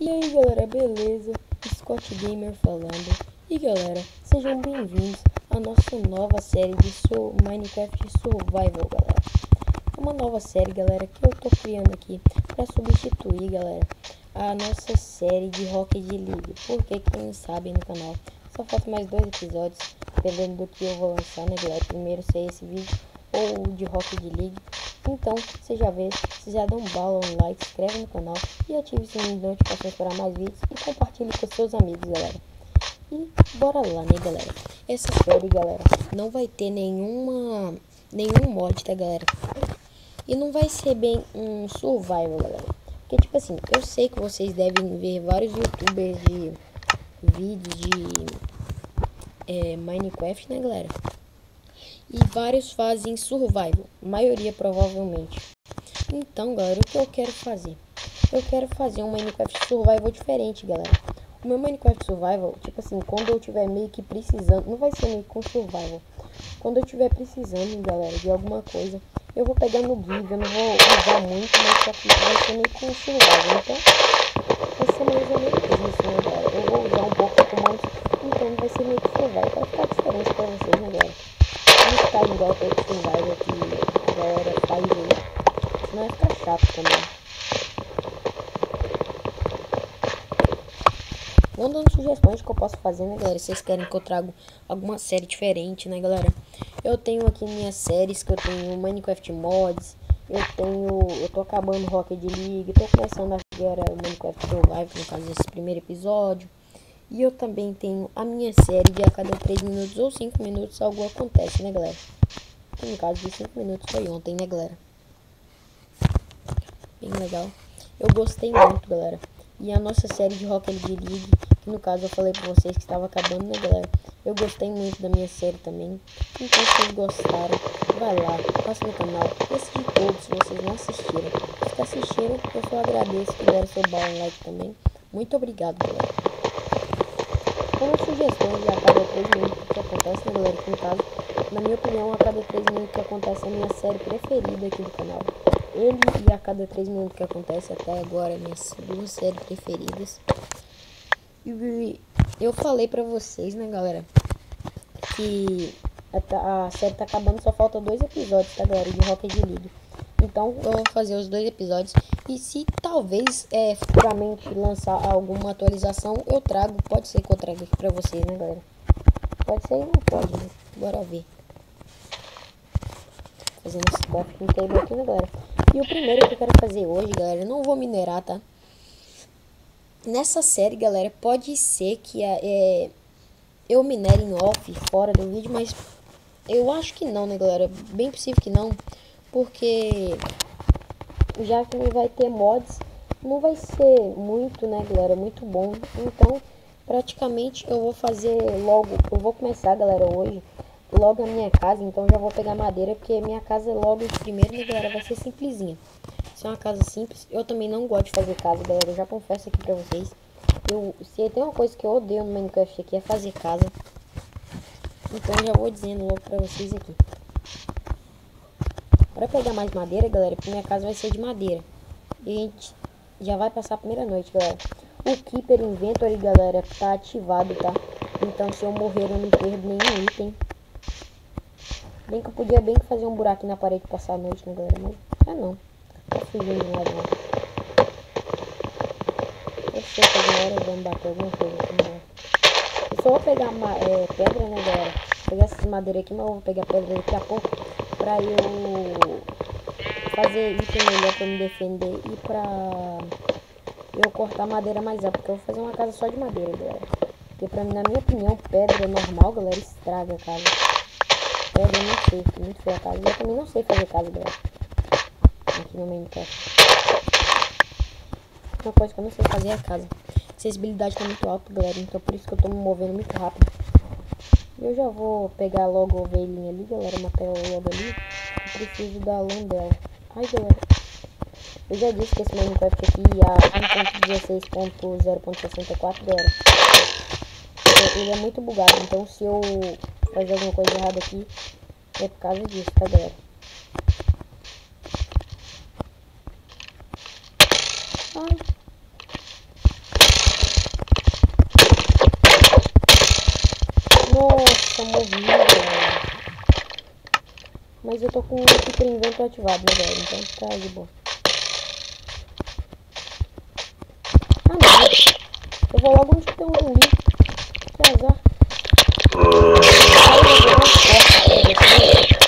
E aí galera, beleza? Scott Gamer falando. E galera, sejam bem-vindos à nossa nova série de Minecraft Survival, galera. É uma nova série, galera, que eu tô criando aqui para substituir, galera, a nossa série de Rocket League. Porque quem não sabe no canal, só falta mais 2 episódios, dependendo do que eu vou lançar, né, galera? Primeiro se é esse vídeo ou o de Rocket League. Então, você já vê, você já dá um bala, um like, se inscreve no canal e ative o sininho de notificações para mais vídeos e compartilhe com seus amigos, galera. E bora lá, né, galera? Essa série, galera, não vai ter nenhum mod, tá, galera? E não vai ser bem um survival, galera. Porque, tipo assim, eu sei que vocês devem ver vários youtubers de vídeos de Minecraft, né, galera? E vários fazem survival, maioria provavelmente. Então, galera, o que eu quero fazer? Eu quero fazer um Minecraft Survival diferente, galera. O meu Minecraft Survival, tipo assim, quando eu tiver meio que precisando, não vai ser meio com Survival. Quando eu tiver precisando, galera, de alguma coisa, eu vou pegar no Give, eu não vou usar muito, mas só que vai ser meio com Survival. Então, vai ser mais ou menos isso, né, galera? Eu vou usar um pouco de comandos, então vai ser meio que Survival, pra ficar diferente pra vocês, né, galera? Não ficar igual todo Survival que a galera faz aí, senão vai ficar chato também. Vão dando sugestões que eu posso fazer, né, galera? Se vocês querem que eu traga alguma série diferente, né, galera? Eu tenho aqui minhas séries, que eu tenho Minecraft Mods, eu tô acabando Rocket League, tô começando agora o Minecraft Survival, no caso desse primeiro episódio. E eu também tenho a minha série de a cada 3 minutos ou 5 minutos algo acontece, né, galera? Que no caso de 5 minutos foi ontem, né, galera? Bem legal. Eu gostei muito, galera. E a nossa série de Rocket League, que no caso eu falei pra vocês que estava acabando, né, galera? Eu gostei muito da minha série também. Então, se vocês gostaram, vai lá, passa no canal, esse de todos, se vocês não assistiram. Se assistiram, eu só agradeço que deram seu like também. Muito obrigado, galera. Como sugestões a cada 3 minutos que acontece, né, galera? Que no caso, na minha opinião, a cada 3 minutos que acontece é a minha série preferida aqui do canal. Ele e a cada 3 minutos que acontece até agora, minhas 2 séries preferidas. E eu falei pra vocês, né, galera, que a série tá acabando, só falta 2 episódios, tá, galera, de Rocket League. Então eu vou fazer os 2 episódios. E se talvez futuramente lançar alguma atualização, eu trago. Pode ser que eu traga aqui pra vocês, né, galera? Pode ser e não pode, né? Bora ver. Fazendo esse crafting table aqui, né, galera? E o primeiro que eu quero fazer hoje, galera, eu não vou minerar, tá? Nessa série, galera, pode ser que eu minere em off, fora do vídeo, mas eu acho que não, né, galera? Bem possível que não, porque já que vai ter mods, não vai ser muito, né, galera, muito bom. Então, praticamente eu vou fazer logo, eu vou começar, galera, hoje, logo a minha casa. Então já vou pegar madeira, porque minha casa logo de primeiro, né, galera, vai ser simplesinha. Isso é uma casa simples. Eu também não gosto de fazer casa, galera, eu já confesso aqui pra vocês. Se tem uma coisa que eu odeio no Minecraft aqui é fazer casa. Então já vou dizendo logo pra vocês aqui. Para pegar mais madeira, galera, porque minha casa vai ser de madeira. E a gente já vai passar a primeira noite, galera. O Keeper Inventory, galera, tá ativado, tá? Então se eu morrer eu não perdo nenhum item. Bem que eu podia bem fazer um buraquinho na parede pra passar a noite, né, galera? Mas não. Tá fugindo de nada, não. Eu sei que agora vamos bater alguma coisa aqui, né? Eu só vou pegar pedra, né, galera? Vou pegar essas madeiras aqui, mas eu vou pegar pedra daqui a pouco. Pra eu fazer item melhor pra me defender e pra eu cortar madeira mais alta. Porque eu vou fazer uma casa só de madeira, galera. Porque pra mim, na minha opinião, pedra normal, galera, estraga a casa. Pedra eu não sei, fica muito feia a casa. E eu também não sei fazer casa, galera. Aqui no Minecraft. Uma coisa que eu não sei fazer é a casa. A acessibilidade tá muito alta, galera. Então por isso que eu tô me movendo muito rápido. Eu já vou pegar logo a ovelhinha ali, galera. Matar ela logo ali. Eu preciso da lã dela. Ai, galera. Eu já disse que esse Minecraft aqui a 1.16.0.64, galera. Ele é muito bugado. Então se eu fazer alguma coisa errada aqui, é por causa disso, tá, galera? Ai. eu morri, galera. Mas eu tô com o super invento ativado, né, galera? Então tá de boa. Ah, não. Eu vou logo onde tem um zumbi. Que azar.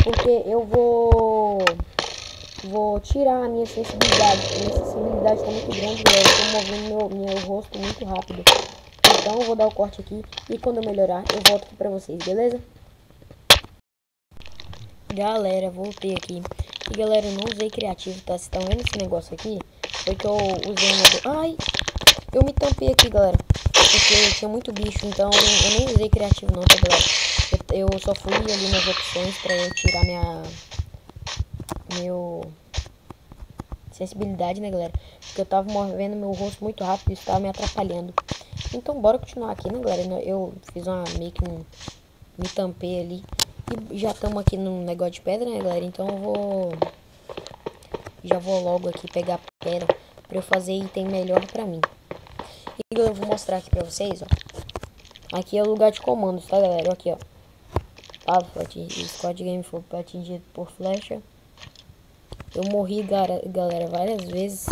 Porque eu vou tirar a minha sensibilidade. Minha sensibilidade tá muito grande, galera. Eu tô movendo meu rosto muito rápido. Então eu vou dar o corte aqui. E quando eu melhorar, eu volto aqui pra vocês, beleza? Galera, voltei aqui. E galera, eu não usei criativo, tá? Vocês estão vendo esse negócio aqui? Foi que eu usei uma... Ai! Eu me tampei aqui, galera. Porque tinha muito bicho, então eu nem usei criativo não, tá, galera? Eu só fui ali nas opções pra eu tirar meu sensibilidade, né, galera? Porque eu tava movendo meu rosto muito rápido e isso tava me atrapalhando. Então bora continuar aqui, né, galera? Eu fiz meio que me tampei ali. E já estamos aqui no negócio de pedra, né, galera? Então já vou logo aqui pegar pedra pra eu fazer item melhor pra mim. E eu vou mostrar aqui pra vocês, ó. Aqui é o lugar de comandos, tá, galera? Aqui, ó. Squad Game foi atingido por flecha. Eu morri, galera, várias vezes.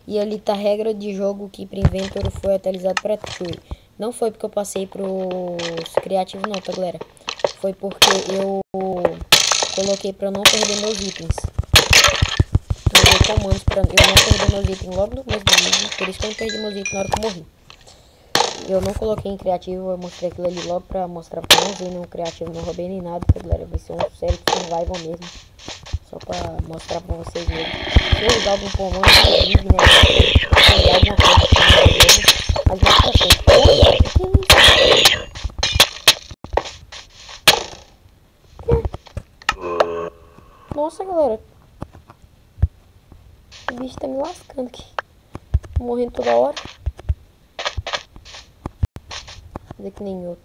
E ali tá a regra de jogo que pro Inventor foi atualizado pra True. Não foi porque eu passei pros criativos não, tá, galera? Foi porque eu coloquei pra não perder meus itens. Eu dei comandos pra eu não perder meus itens logo no começo do vídeo. Por isso que eu não perdi meus itens na hora que eu morri. Eu não coloquei em criativo, eu mostrei aquilo ali logo pra mostrar pra não ver no criativo, não roubei nem nada, tá, galera? Vai ser um sério survival mesmo. Só pra mostrar pra vocês mesmo. Se eu usar algum comando, eu ligue, né? Se eu usar alguma coisa, mas mais pra frente. Que isso? Nossa, galera. O bicho tá me lascando aqui. Tô morrendo toda hora. Fazer que nem eu.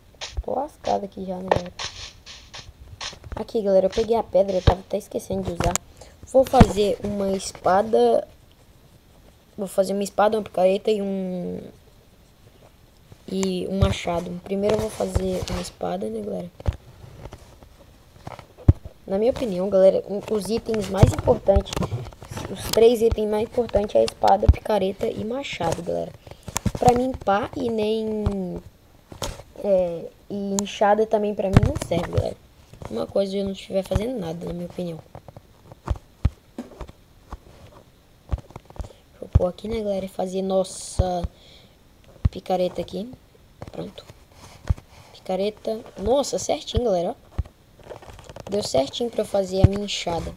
Tô lascado aqui já, né, galera? Aqui, galera, eu peguei a pedra. Eu tava até esquecendo de usar. Vou fazer uma espada. Vou fazer uma espada, uma picareta e um machado. Primeiro eu vou fazer uma espada, né, galera? Na minha opinião, galera, os itens mais importantes, os 3 itens mais importantes é a espada, picareta e machado, galera. Pra mim, pá e nem... e enxada também pra mim não serve, galera. Uma coisa eu não estiver fazendo nada, na minha opinião. Vou pôr aqui, né, galera, fazer nossa picareta aqui. Pronto. Picareta. Nossa, certinho, galera, ó. Deu certinho pra eu fazer a minha enxada.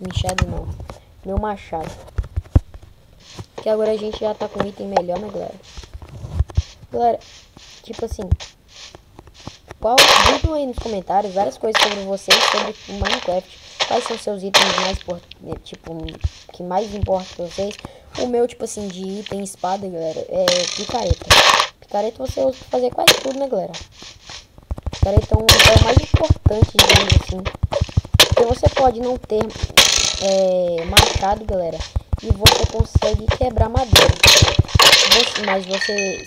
Enxada não. Meu machado. Que agora a gente já tá com um item melhor, né, galera? Galera, tipo assim. Digam aí nos comentários várias coisas sobre vocês, sobre o Minecraft. Quais são seus itens mais importantes, tipo, que mais importa pra vocês. O meu, tipo assim, de item espada, galera, é picareta. Picareta você usa pra fazer quase tudo, né, galera? Picareta é o mais importante, digamos assim. Porque você pode não ter machado, galera, e você consegue quebrar madeira. Mas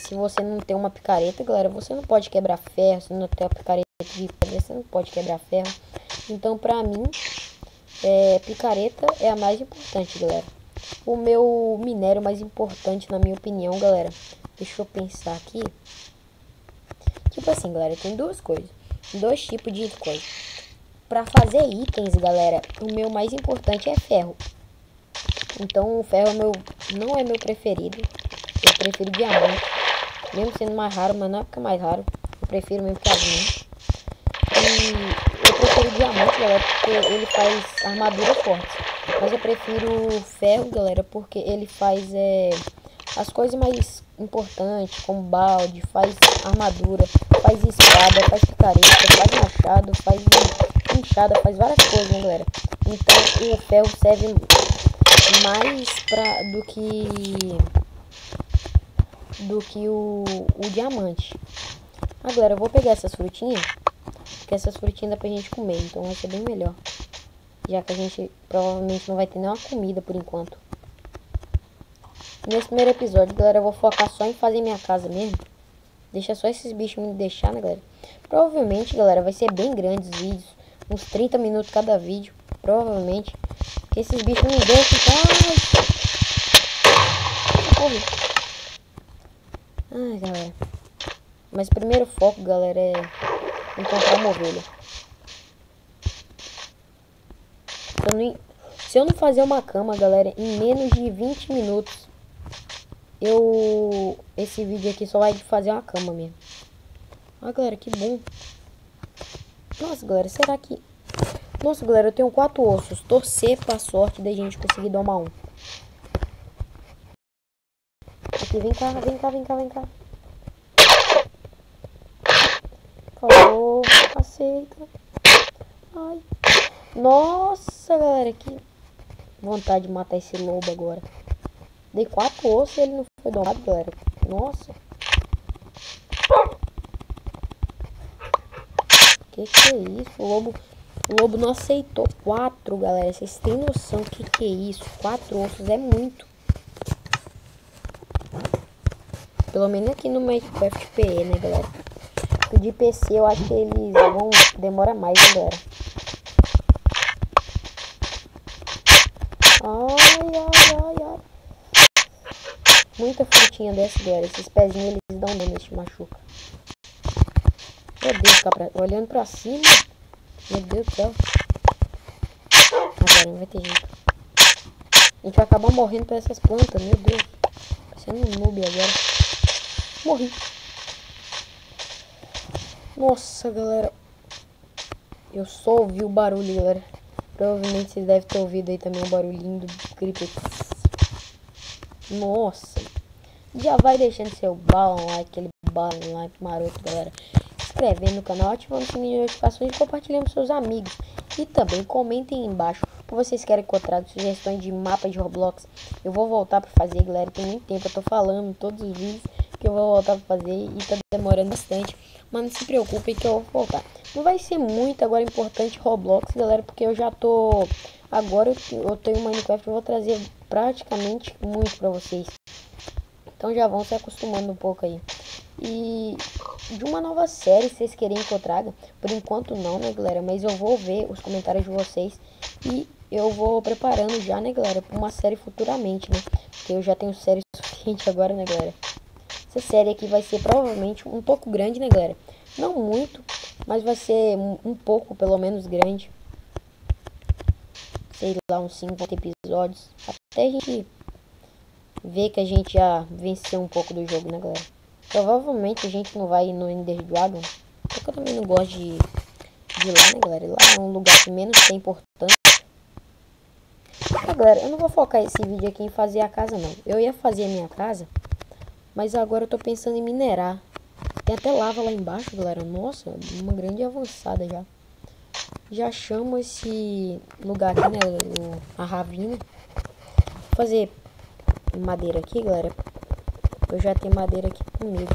se você não tem uma picareta, galera, você não pode quebrar ferro. Se não tem uma picareta de pedra, você não pode quebrar ferro. Então, pra mim, picareta é a mais importante, galera. O meu minério mais importante, na minha opinião, galera, deixa eu pensar aqui. Tipo assim, galera, tem duas coisas. Dois tipos de coisa. Pra fazer itens, galera, o meu mais importante é ferro. Então o ferro não é meu preferido. Eu prefiro diamante. Mesmo sendo mais raro, mas não é porque é mais raro. Eu prefiro mesmo casinho. E eu prefiro diamante, galera, porque ele faz armadura forte. Mas eu prefiro ferro, galera, porque ele faz as coisas mais importantes, como balde, faz armadura, faz espada, faz picareta, faz machado, faz enxada, faz várias coisas, né, galera? Então o ferro serve mais do que o diamante. Ah, galera, eu vou pegar essas frutinhas, porque essas frutinhas dá pra gente comer, então vai ser bem melhor. Já que a gente provavelmente não vai ter nenhuma comida por enquanto. Nesse primeiro episódio, galera, eu vou focar só em fazer minha casa mesmo. Deixa só esses bichos me deixar, né, galera? Provavelmente, galera, vai ser bem grande os vídeos. Uns 30 minutos cada vídeo. Provavelmente. Porque esses bichos me deixam. Ai, ai, galera. Mas o primeiro foco, galera, é encontrar uma ovelha. Se eu não fazer uma cama, galera, em menos de 20 minutos, esse vídeo aqui só vai fazer uma cama mesmo. Ah, galera, que bom. Nossa, galera, será que... Nossa, galera, eu tenho 4 ossos. Torcer pra sorte da gente conseguir domar um. Aqui, vem cá, vem cá, vem cá, vem cá. Por favor, aceita. Ai. Nossa, galera, que vontade de matar esse lobo agora. Dei 4 ossos e ele não foi domado, galera. Nossa. Que é isso? O lobo não aceitou 4, galera. Vocês têm noção do que é isso? 4 ossos é muito. Pelo menos aqui no Minecraft PE, né, galera? O de PC eu acho que eles vão demorar mais, né, galera? Ai, ai, ai, ai. Muita frutinha dessa, galera. Esses pezinhos eles dão dano, eles machuca. Meu Deus, ficar olhando pra cima. Meu Deus do céu. Agora não vai ter jeito. A gente vai acabar morrendo por essas plantas, meu Deus. Parecendo um noob agora. Morri. Nossa, galera. Eu só ouvi o barulho, galera. Provavelmente vocês devem ter ouvido aí também o barulhinho do creeper. Nossa. Já vai deixando seu balão like, aquele balão like maroto, galera. Inscrevendo no canal, ativando o sininho de notificações e compartilhando com seus amigos. E também comentem aí embaixo o que vocês querem que eu traga, sugestões de mapa de Roblox. Eu vou voltar pra fazer, galera. Tem muito tempo, eu tô falando todos os vídeos que eu vou voltar pra fazer e tá demorando bastante. Mas não se preocupem que eu vou voltar. Não vai ser muito agora importante Roblox, galera, porque eu já tô... Agora eu tenho Minecraft, eu vou trazer praticamente muito pra vocês. Então já vão se acostumando um pouco aí. E de uma nova série, vocês querem que eu traga? Por enquanto não, né, galera? Mas eu vou ver os comentários de vocês e eu vou preparando já, né, galera, pra uma série futuramente, né? Porque eu já tenho série suficiente agora, né, galera? Essa série aqui vai ser provavelmente um pouco grande, né, galera? Não muito, mas vai ser um pouco, pelo menos, grande. Sei lá, uns 50 episódios. Até a gente ver que a gente já venceu um pouco do jogo, né, galera? Provavelmente a gente não vai ir no Ender Dragon, porque eu também não gosto de ir lá, né, galera? Lá é um lugar que menos tem importância. Galera, eu não vou focar esse vídeo aqui em fazer a casa, não. Eu ia fazer a minha casa, mas agora eu tô pensando em minerar. Tem até lava lá embaixo, galera. Nossa, uma grande avançada já. Já chamo esse lugar aqui, né, a ravina. Vou fazer madeira aqui, galera. Eu já tenho madeira aqui comigo.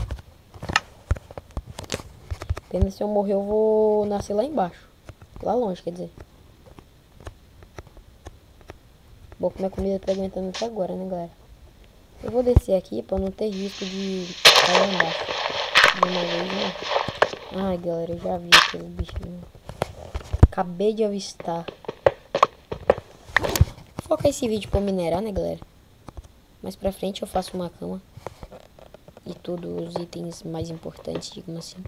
Pena se eu morrer, eu vou nascer lá embaixo. Lá longe, quer dizer. Bom, que minha comida tá aguentando até agora, né, galera? Eu vou descer aqui pra não ter risco de cair lá embaixo. De uma vez, né? Ai, galera, eu já vi aquele bichinho. Acabei de avistar. Vou focar esse vídeo pra minerar, né, galera? Mais pra frente eu faço uma cama. E todos os itens mais importantes, digamos assim.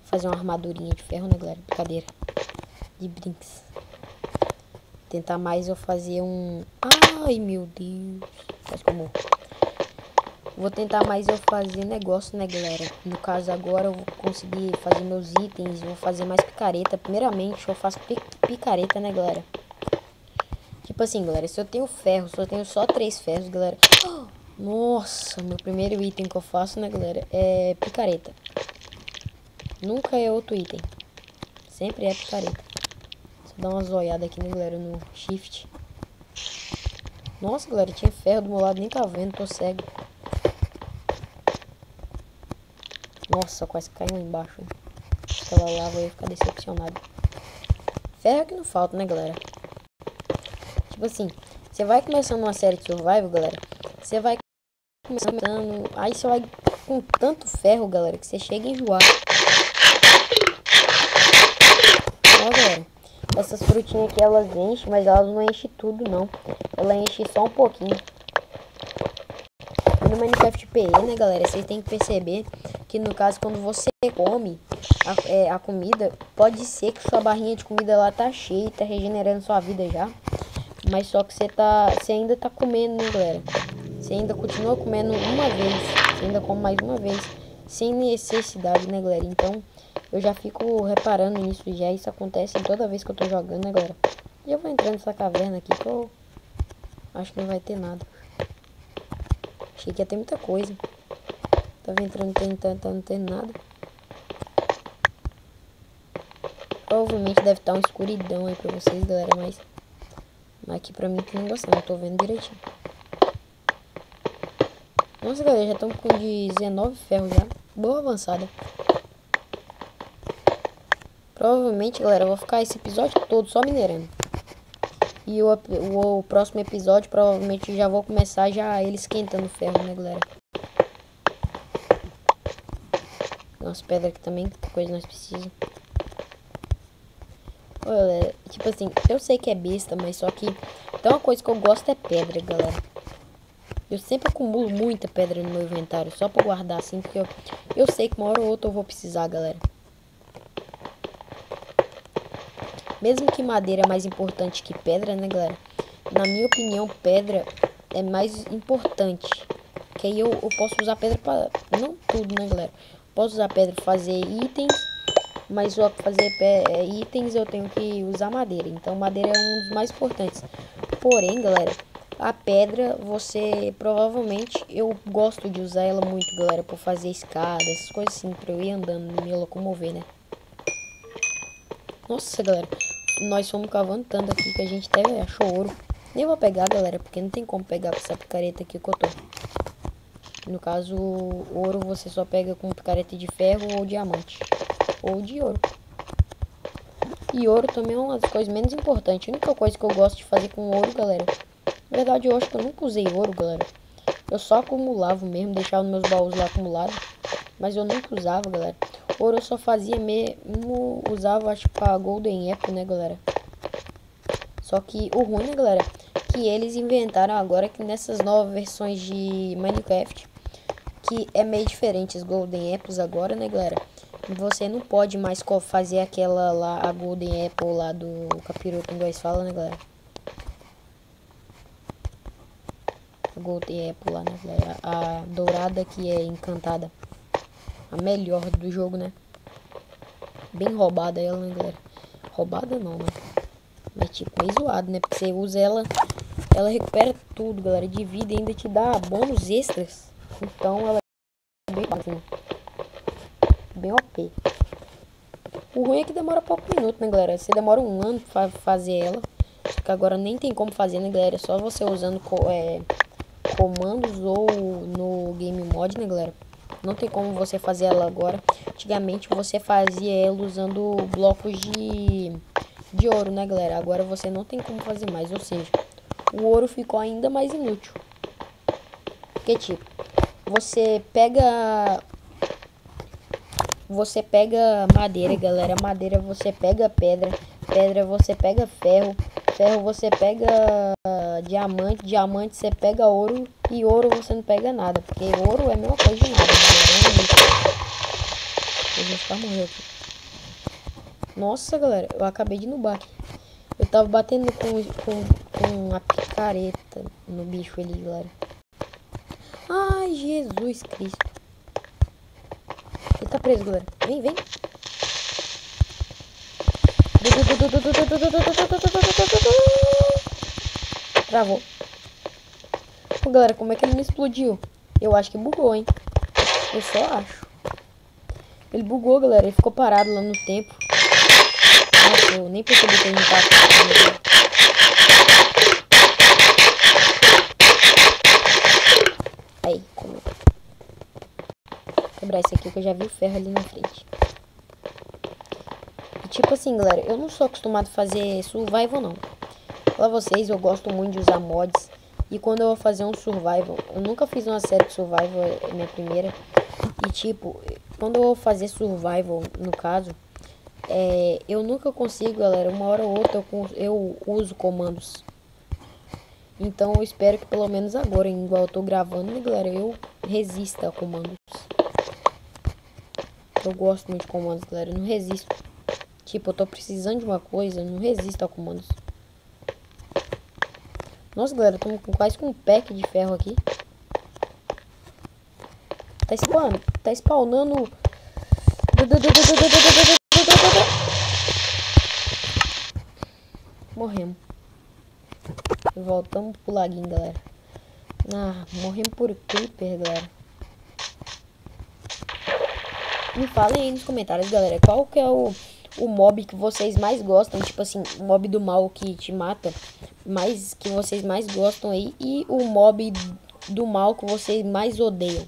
Fazer uma armadurinha de ferro, né, galera? Brincadeira. De brinks. Tentar mais eu fazer um... Ai, meu Deus. Quase que eu morro. Vou tentar mais eu fazer negócio, né, galera? No caso agora eu vou conseguir fazer meus itens. Vou fazer mais picareta. Primeiramente eu faço picareta, né, galera? Tipo assim, galera. Se eu tenho ferro, se eu tenho só 3 ferros, galera... Nossa, meu primeiro item que eu faço, né, galera, é picareta. Nunca é outro item. Sempre é picareta. Só dar uma zoiada aqui, né, galera, no shift. Nossa, galera, tinha ferro do meu lado, nem tá vendo, tô cego. Nossa, quase caiu lá embaixo. Aquela lava, eu ia ficar decepcionado. Ferro é que não falta, né, galera? Tipo assim, você vai começando uma série de survival, galera. Você vai começando. Aí você vai com tanto ferro, galera, que você chega a enjoar. Ó, galera, essas frutinhas aqui elas enchem, mas elas não enchem tudo, não. Ela enche só um pouquinho. No Minecraft PE, né, galera, vocês tem que perceber que no caso quando você come a comida, pode ser que sua barrinha de comida lá tá cheia, tá regenerando sua vida já, mas só que você ainda tá comendo, né, galera? Você ainda continua comendo uma vez, você ainda come mais uma vez, sem necessidade, né, galera? Então eu já fico reparando nisso já, isso acontece toda vez que eu tô jogando, né, galera? E eu vou entrando nessa caverna aqui que eu acho que não vai ter nada. Achei que ia ter muita coisa. Tava entrando, não tem nada. Provavelmente deve estar uma escuridão aí pra vocês, galera. Mas aqui pra mim tem um negócio, não tô vendo direitinho. Nossa, galera, já estamos com 19 ferros já. Boa avançada. Provavelmente, galera, eu vou ficar esse episódio todo só minerando. E o próximo episódio, provavelmente, já vou começar já ele esquentando o ferro, né, galera? Nossa, pedra aqui também, que coisa nós precisamos. Olha, galera, tipo assim, eu sei que é besta, mas só que tem uma coisa que eu gosto é pedra, galera. Eu sempre acumulo muita pedra no meu inventário, só pra guardar assim, porque eu sei que uma hora ou outra eu vou precisar, galera. Mesmo que madeira é mais importante que pedra, né, galera? Na minha opinião, pedra é mais importante. Que aí eu posso usar pedra pra... Não tudo, né, galera? Posso usar pedra pra fazer itens, mas só pra fazer itens eu tenho que usar madeira. Então madeira é um dos mais importantes. Porém, galera, a pedra, você provavelmente... Eu gosto de usar ela muito, galera, pra fazer escada, essas coisas assim, pra eu ir andando, me locomover, né? Nossa, galera, nós fomos cavando tanto aqui que a gente até achou ouro. Nem vou pegar, galera, porque não tem como pegar com essa picareta aqui que eu tô. No caso, ouro você só pega com picareta de ferro ou diamante. Ou de ouro. E ouro também é uma das coisas menos importantes. A única coisa que eu gosto de fazer com ouro, galera. Na verdade, eu acho que eu nunca usei ouro, galera. Eu só acumulava mesmo, deixava nos meus baús lá acumulados. Mas eu nunca usava, galera. Ouro eu só fazia mesmo, usava acho pra Golden Apple, né, galera? Só que o ruim, né, galera, que eles inventaram agora que nessas novas versões de Minecraft, que é meio diferente as Golden Apples agora, né, galera? Você não pode mais fazer aquela lá, a Golden Apple lá do capiroto, como eles falam, né, galera? A Golden Apple lá, né, galera? A dourada que é encantada. A melhor do jogo, né? Bem roubada ela, né, galera? Roubada não, né? Mas tipo, meio zoado, né? Porque você usa ela, ela recupera tudo, galera, de vida e ainda te dá bônus extras. Então ela é bem assim, bem OP. O ruim é que demora pouco minuto, né, galera? Você demora um ano pra fazer ela. Só que agora nem tem como fazer, né, galera? É só você usando comandos ou no Game Mod, né, galera? Não tem como você fazer ela agora. Antigamente você fazia ela usando blocos de ouro, né, galera? Agora você não tem como fazer mais. Ou seja, o ouro ficou ainda mais inútil. Porque, tipo, você pega madeira, galera. Madeira você pega pedra. Pedra você pega ferro. Ferro você pega diamante. Diamante você pega ouro. E ouro você não pega nada. Porque ouro é a mesma coisa de nada, galera. A gente tá morrendo aqui. Nossa, galera, eu acabei de nubar aqui. Eu tava batendo com a picareta no bicho ali, galera. Ai, Jesus Cristo. Ele tá preso, galera. Vem, vem. Travou. Pô, galera, como é que ele não explodiu? Eu acho que bugou, hein? Eu só acho. Ele bugou, galera. Ele ficou parado lá no tempo. Nossa, eu nem percebi que ele não tá acontecendo. Aí, comeu. Vou quebrar esse aqui que eu já vi o ferro ali na frente. E tipo assim, galera, eu não sou acostumado a fazer survival, não. Pra vocês, eu gosto muito de usar mods. E quando eu vou fazer um survival, eu nunca fiz uma série de survival, é minha primeira. E tipo, quando eu vou fazer survival, no caso, eu nunca consigo, galera. Uma hora ou outra eu uso comandos. Então eu espero que pelo menos agora, igual eu tô gravando, né, galera, eu resista a comandos. Eu gosto muito de comandos, galera, eu não resisto. Tipo, eu tô precisando de uma coisa, eu não resisto a comandos. Nossa, galera, estamos quase com um pack de ferro aqui. Tá spawnando. Morremos. Voltamos pro laguinho, galera. Morremos por creeper, galera. Me falem aí nos comentários, galera, qual que é o mob que vocês mais gostam. Tipo assim, o mob do mal que te mata, mas que vocês mais gostam aí. E o mob do mal que vocês mais odeiam.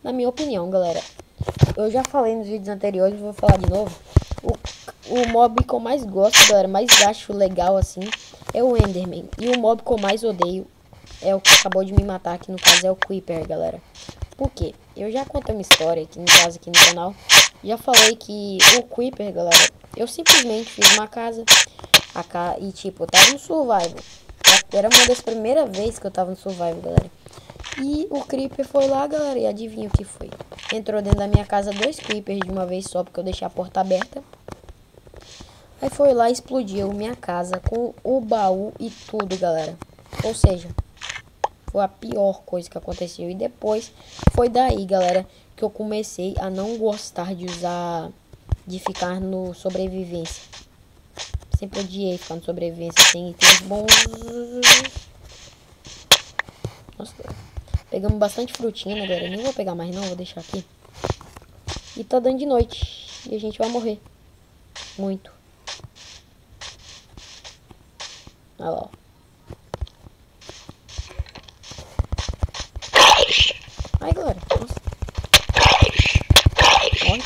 Na minha opinião, galera, eu já falei nos vídeos anteriores, vou falar de novo. O mob que eu mais gosto, galera, mais acho legal assim, é o Enderman. E o mob que eu mais odeio é o que acabou de me matar, que no caso é o Creeper, galera. Por quê? Eu já contei uma história aqui no caso, aqui no canal. Já falei que o Creeper, galera, eu simplesmente fiz uma casa. E tipo, eu tava no survival. Era uma das primeiras vezes que eu tava no survival, galera. E o Creeper foi lá, galera, e adivinha o que foi? Entrou dentro da minha casa 2 Creepers de uma vez só, porque eu deixei a porta aberta. Aí foi lá e explodiu minha casa com o baú e tudo, galera. Ou seja, foi a pior coisa que aconteceu. E depois foi daí, galera, que eu comecei a não gostar de usar, de ficar no sobrevivência. Sempre odiei ficar no sobrevivência. Tem itens bons. Nossa, pegamos bastante frutinha, né, galera? Nem vou pegar mais não, vou deixar aqui. E tá dando de noite. E a gente vai morrer. Muito. Olha lá, ó. Ai, galera. Nossa. Olha.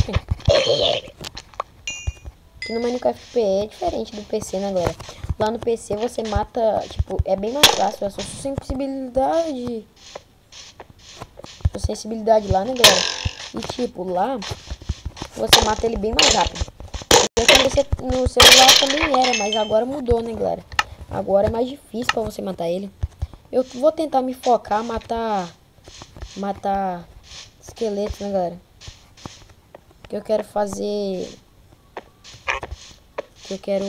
Aqui no Minecraft PE é diferente do PC, né, galera? Lá no PC você mata, tipo, é bem mais fácil. A sua sensibilidade. Sua sensibilidade lá, né, galera? E tipo, lá você mata ele bem mais rápido. No celular também era, mas agora mudou, né, galera? Agora é mais difícil pra você matar ele. Eu vou tentar me focar, matar esqueletos, né, galera? Que eu quero fazer... Que eu quero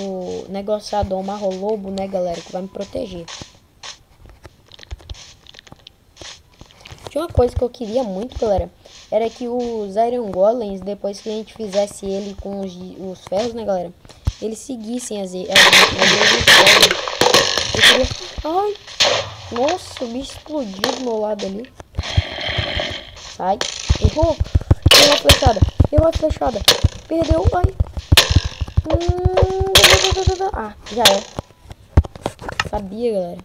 negociar do Marro Lobo, né, galera? Que vai me proteger. Tinha uma coisa que eu queria muito, galera. Era que os Iron Golems, depois que a gente fizesse ele com os ferros, né, galera? Eles seguissem as eu queria... Ai! Nossa, o bicho explodiu do meu lado ali. Sai. Errou. Errou a flechada. Errou a flechada. Perdeu. Ai. Ah, já é. Sabia, galera.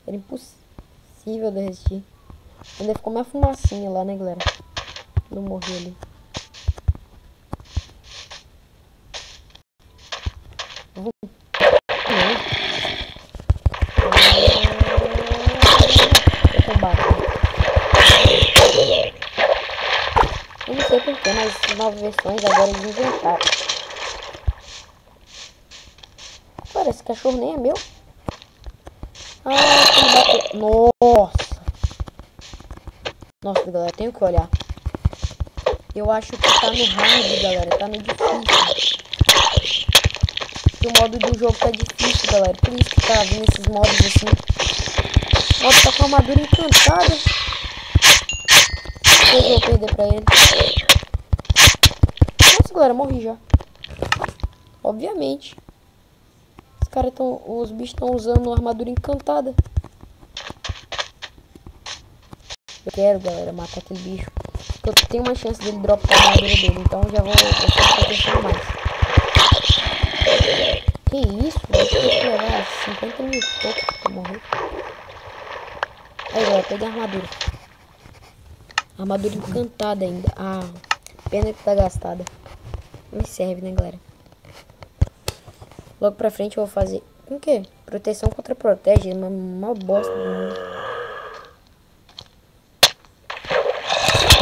Era impossível de resistir. Ainda ficou uma fumacinha lá, né, galera? Não morri ali. Eu não sei porquê, mas novas versões agora eles inventaram. Cara, esse cachorro nem é meu. Ah, ele bateu. Nossa. Nossa, galera, tenho que olhar. Eu acho que tá no hard, galera. Tá no difícil. Que o modo do jogo tá difícil, galera. Por isso que tá vindo esses modos assim. O modo tá com a armadura encantada. Eu vou perder pra ele. Nossa, galera, morri já. Obviamente. Os bichos estão usando armadura encantada. Eu quero, galera, matar aquele bicho. Eu tenho uma chance dele dropar a armadura dele. Então já vou deixar mais. Que isso? Eu tenho que levar 50 mil socos pra morrer. Aí, galera, peguei a armadura. Armadura encantada ainda. Ah, pena que tá gastada. Não me serve, né, galera? Logo pra frente eu vou fazer... O quê? Proteção contra protege é uma bosta do mundo.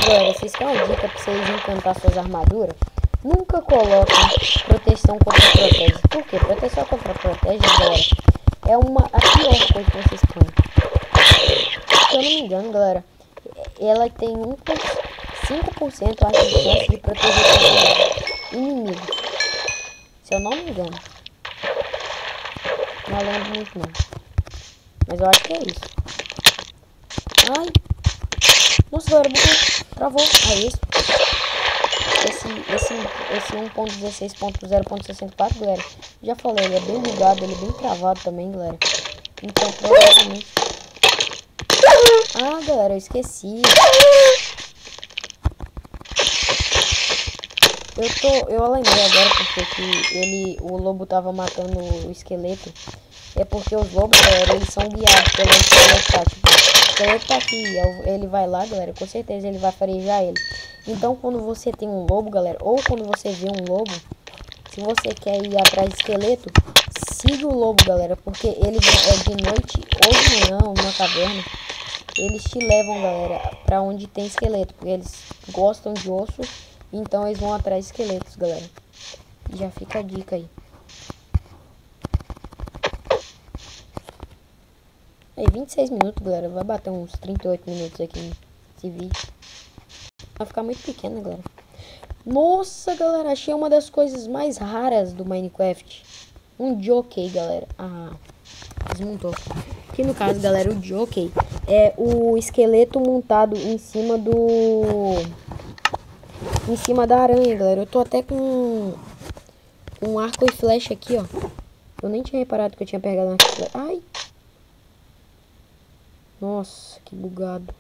Galera, vocês querem uma dica pra vocês encantar suas armaduras? Nunca coloquem proteção contra protege. Por quê? Proteção contra protege, galera, é a pior coisa que vocês põem. Se eu não me engano, galera, ela tem 5% acho, de chance de proteger contra inimigos. Se eu não me engano. Não lembro muito não. Mas eu acho que é isso. Ai. Nossa, galera, travou. Aí isso. Esse 1.16.0.64, galera, já falei, ele é bem bugado, ele é bem travado também, galera. Então, provavelmente... Ah, galera, eu esqueci. Eu lembrei agora porque que o lobo tava matando o esqueleto. É porque os lobos, galera, eles são guiados pelo esqueleto, tá? Tipo, o esqueleto tá aqui, ele vai lá, galera, com certeza ele vai farejar ele. Então, quando você tem um lobo, galera, ou quando você vê um lobo, se você quer ir atrás de esqueleto, siga o lobo, galera, porque ele é de noite ou de manhã, numa caverna, eles te levam, galera, pra onde tem esqueleto, porque eles gostam de osso, então eles vão atrás de esqueletos, galera. Já fica a dica aí. Aí, 26 minutos, galera, vai bater uns 38 minutos aqui nesse vídeo. Vai ficar muito pequeno, galera. Nossa, galera, achei uma das coisas mais raras do Minecraft. Um jockey, galera. Ah, desmontou. Aqui no caso, galera, o jockey é o esqueleto montado em cima da aranha, galera. Eu tô até com um arco e flecha aqui, ó. Eu nem tinha reparado que eu tinha pegado um arco e flecha. Ai! Nossa, que bugado.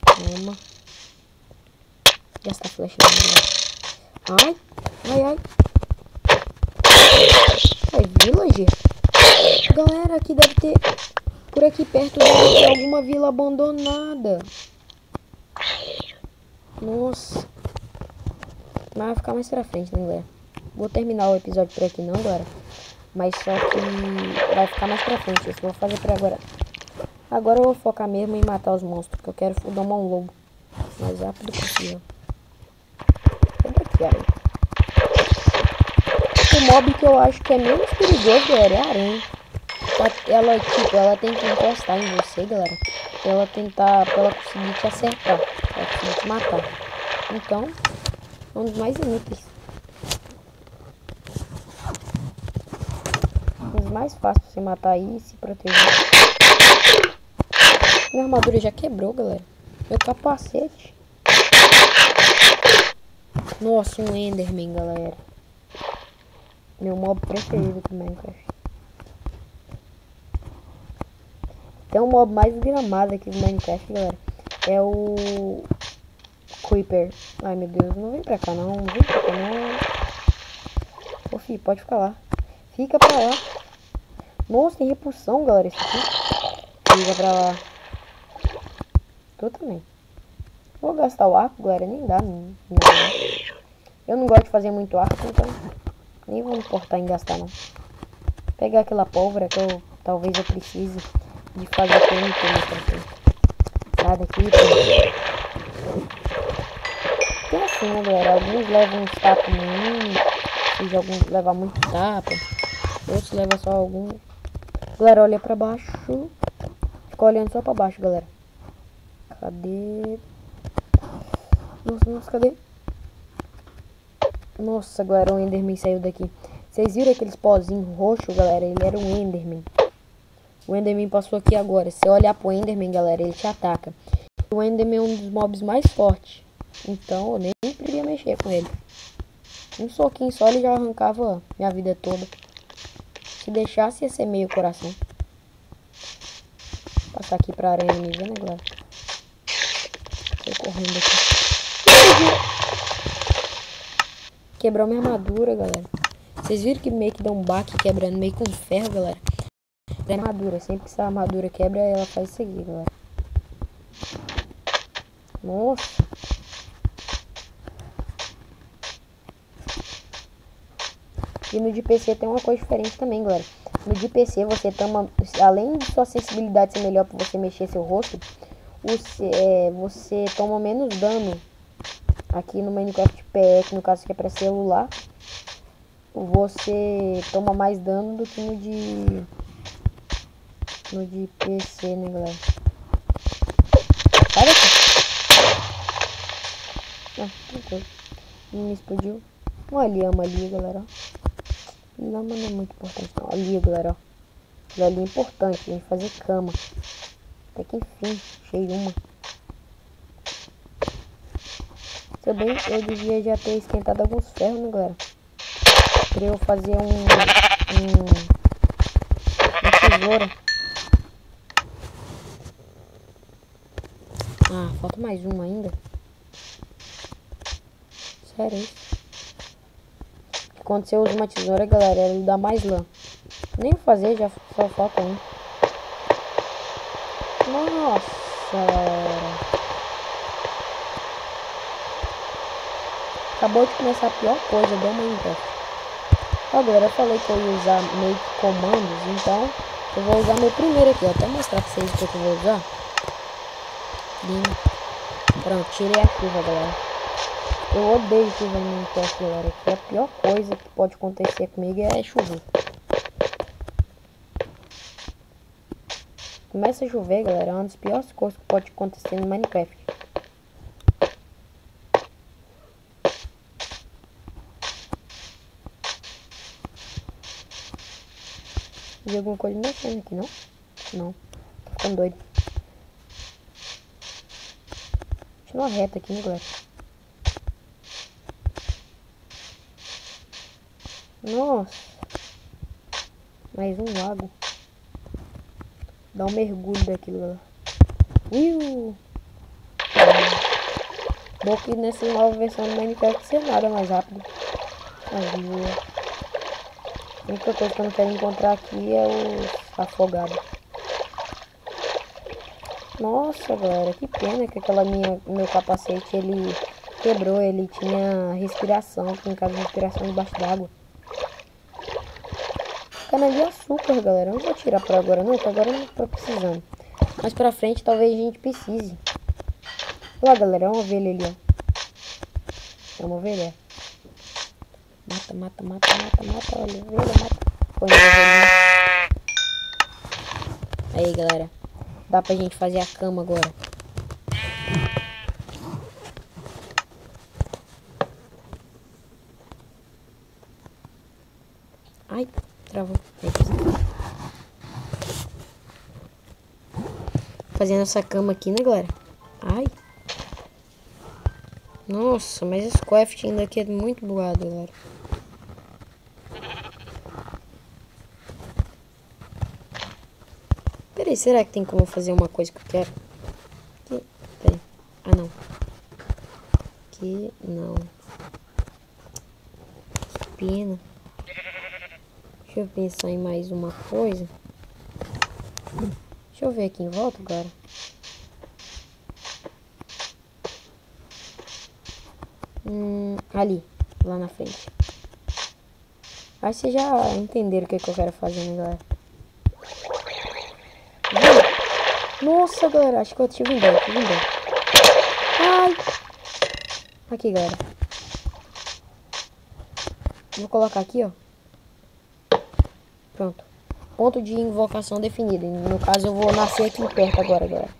Toma. Gasta a flecha. Ai, ai, ai. Ai, village. Galera, aqui deve ter... Por aqui perto deve ter alguma vila abandonada. Nossa. Mas vai ficar mais pra frente, né, galera? Vou terminar o episódio por aqui não, galera. Mas só que vai ficar mais pra frente. Isso que eu vou fazer por agora. Agora eu vou focar mesmo em matar os monstros. Que eu quero domar um lobo. O mais rápido possível. Cadê aqui, aranha? O mob que eu acho que é menos perigoso, galera, é a aranha. Ela tem que encostar em você, galera. Pra ela conseguir te acertar. Pra ela conseguir te matar. Então, é um dos mais inúteis. Um dos mais fáceis pra você matar aí e se proteger. Minha armadura já quebrou, galera. Meu capacete. Nossa, um Enderman, galera. Meu mob preferido do Minecraft. Tem um mob mais gramado aqui do Minecraft, galera. É o Creeper. Ai, meu Deus, não vem pra cá não. Não vem pra cá não. Ô, filho, pode ficar lá. Fica pra lá. Nossa, tem repulsão, galera, isso aqui. Fica pra lá. Tu também. Vou gastar o arco, galera. Nem dá. Não. Eu não gosto de fazer muito arco, então nem vou me importar em gastar, não. Pegar aquela pólvora que talvez eu precise de fazer TNT mais pra frente. Sai daqui, tem assim, né, galera? Alguns levam uns tapas no alguns levam muito tapa. Outros levam só algum. Galera, olha pra baixo. Fica olhando só pra baixo, galera. Cadê? Nossa, cadê? Nossa, galera, o Enderman saiu daqui. Vocês viram aqueles pozinhos roxos, galera? Ele era um Enderman. O Enderman passou aqui agora. Se você olhar pro Enderman, galera, ele te ataca. O Enderman é um dos mobs mais fortes. Então eu nem queria mexer com ele. Um soquinho só ele já arrancava minha vida toda. Se deixasse ia ser meio coração. Vou passar aqui pra aranha inimiga, né, galera? Tô correndo aqui. Quebrou minha armadura, galera. Vocês viram que meio que dá um baque quebrando meio com ferro, galera? É armadura. Sempre que essa armadura quebra, ela faz isso aqui, galera. Nossa. E no de PC tem uma coisa diferente também, galera. No de PC você toma, além de sua sensibilidade ser melhor para você mexer seu rosto, você toma menos dano. Aqui no Minecraft PE, no caso que é para celular, você toma mais dano do que no de PC, né, galera? Sai daqui. Ah, tranquilo. Não explodiu. Uma lhama ali, galera. Lhama não é muito importante não. Ali, galera, ó. Ali é importante, a gente fazer cama. Até que enfim, achei uma. Também eu devia já ter esquentado alguns ferros, né, galera? Pra eu fazer uma tesoura. Ah, falta mais uma ainda. Sério isso? Quando você usa uma tesoura, galera, ele dá mais lã. Nem vou fazer, já só falta um. Nossa, galera. Acabou de começar a pior coisa do Minecraft. Ó, galera, eu falei que eu ia usar meio que comandos, então eu vou usar meu primeiro aqui, ó. Até mostrar pra vocês o que eu vou usar. Pronto, tirei a chuva, galera. Eu odeio chuva no Minecraft, galera. Que a pior coisa que pode acontecer comigo é chover. Começa a chover, galera, é uma das piores coisas que pode acontecer no Minecraft. Vi alguma coisa mexendo aqui, não? Não. Tô ficando doido. Deixa uma reta aqui, né, galera? Nossa. Mais um lago. Dá um mergulho daquilo, galera. Bom que nessa nova versão do Minecraft ser nada mais rápido. A única coisa que eu não quero encontrar aqui é os afogados. Nossa, galera, que pena que meu capacete, ele quebrou. Ele tinha respiração, no caso de respiração debaixo d'água. Cana de açúcar, galera, não vou tirar por agora não, porque agora eu não tô precisando. Mas pra frente talvez a gente precise. Olha, galera, é uma ovelha ali, ó. É uma ovelha. Mata, olha, ovelha, mata. Põe na ovelhinha. Aí, galera. Dá pra gente fazer a cama agora. Ai, travou. Fazendo essa cama aqui, né, galera? Ai. Nossa, mas esse crafting daqui é muito bugado, galera. Peraí, será que tem como fazer uma coisa que eu quero? Aqui, peraí. Ah, não. Aqui, não. Que pena. Deixa eu pensar em mais uma coisa. Deixa eu ver aqui em volta, cara. Ali, lá na frente. Aí vocês já entenderam o que eu quero fazer, né, galera? Nossa, galera, acho que eu tive um ideia, Ai! Aqui, galera. Vou colocar aqui, ó. Pronto. Ponto de invocação definido. No caso, eu vou nascer aqui perto agora, galera.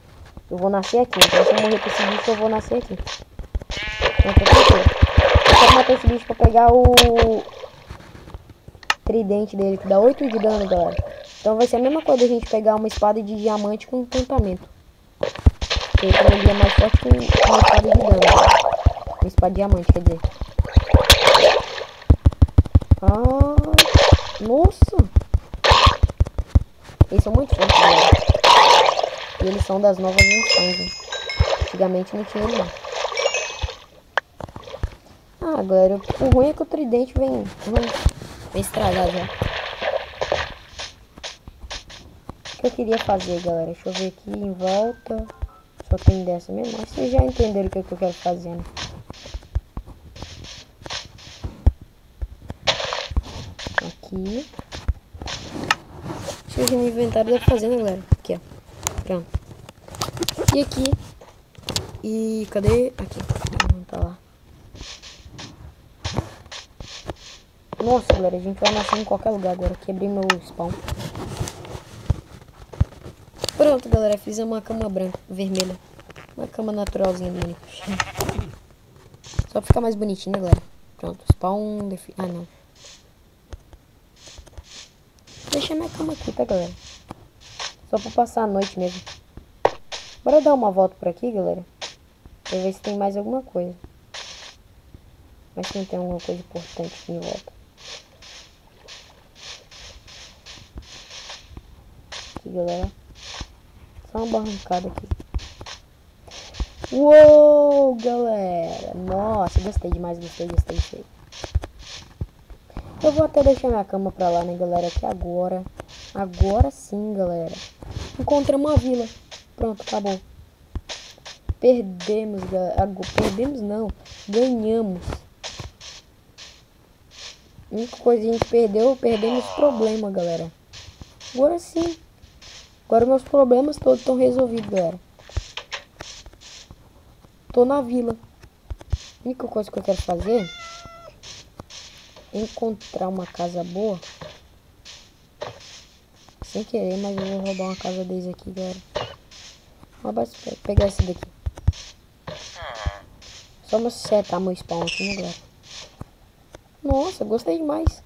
Eu vou nascer aqui. Então, se eu morrer pra esse bicho, eu vou nascer aqui. Pronto, eu quero matar esse bicho pra pegar o tridente dele, que dá 8 de dano, galera. Então vai ser a mesma coisa a gente pegar uma espada de diamante com encantamento. Porque ele é mais forte que uma espada de dano, galera. Uma espada de diamante, quer dizer. Ah, nossa! Eles são muito fortes, galera. E eles são das novas versões, né? Antigamente não tinha ele, não. Ah, galera, o ruim é que o tridente vem estragado já. O que eu queria fazer, galera? Deixa eu ver aqui em volta. Só tem dessa mesmo. Mas vocês já entenderam o que eu quero fazer, né? aqui. Deixa eu ver no inventário, dá pra fazer, né, galera? Aqui, ó. Pronto. E aqui. E cadê? Aqui. Não tá lá. Nossa, galera, a gente vai nascer em qualquer lugar agora. Quebrei meu spawn. Pronto, galera, fiz uma cama branca, vermelha. Uma cama naturalzinha do Minecraft. Só pra ficar mais bonitinho, né, galera? Pronto, spawn... Ah, não. Deixa minha cama aqui, tá, galera? Só pra passar a noite mesmo. Bora dar uma volta por aqui, galera. Pra ver se tem mais alguma coisa. Mas se não tem alguma coisa importante aqui em volta. Aqui, galera. Só uma barrancada aqui. Uou, galera. Nossa, gostei demais, gostei. Eu vou até deixar minha cama pra lá, né, galera, que agora sim, galera, encontramos uma vila. Pronto, acabou. Perdemos, galera. Perdemos não, ganhamos. A única coisa que a gente perdemos problema, galera. Agora sim. Agora meus problemas todos estão resolvidos, galera. Tô na vila. A única coisa que eu quero fazer é encontrar uma casa boa. Sem querer, mas eu vou roubar uma casa deles aqui, galera. Vou pegar esse daqui. Só me setar meu spawn aqui, né, galera? Nossa, gostei demais.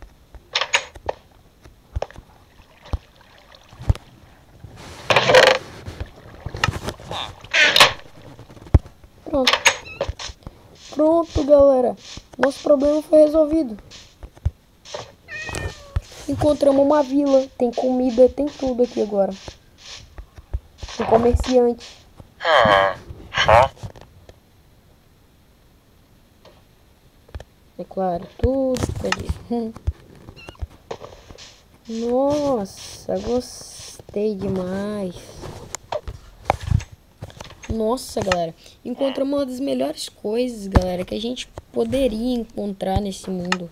Pronto, galera. Nosso problema foi resolvido. Encontramos uma vila. Tem comida, tem tudo aqui agora. Tem comerciante. É claro, tudo ali. Nossa, gostei demais. Nossa, galera, encontramos uma das melhores coisas, galera, que a gente poderia encontrar nesse mundo.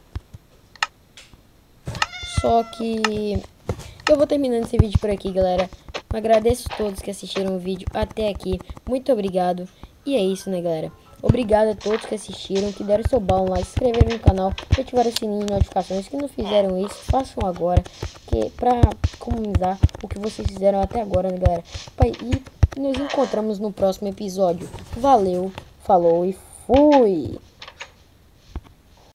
Só que eu vou terminando esse vídeo por aqui, galera. Agradeço a todos que assistiram o vídeo até aqui. Muito obrigado. E é isso, né, galera? Obrigado a todos que assistiram, que deram seu bom like, se inscreveram no canal, ativaram o sininho de notificações. Que não fizeram isso, façam agora, que pra comunizar o que vocês fizeram até agora, né, galera? E nos encontramos no próximo episódio. Valeu, falou e fui!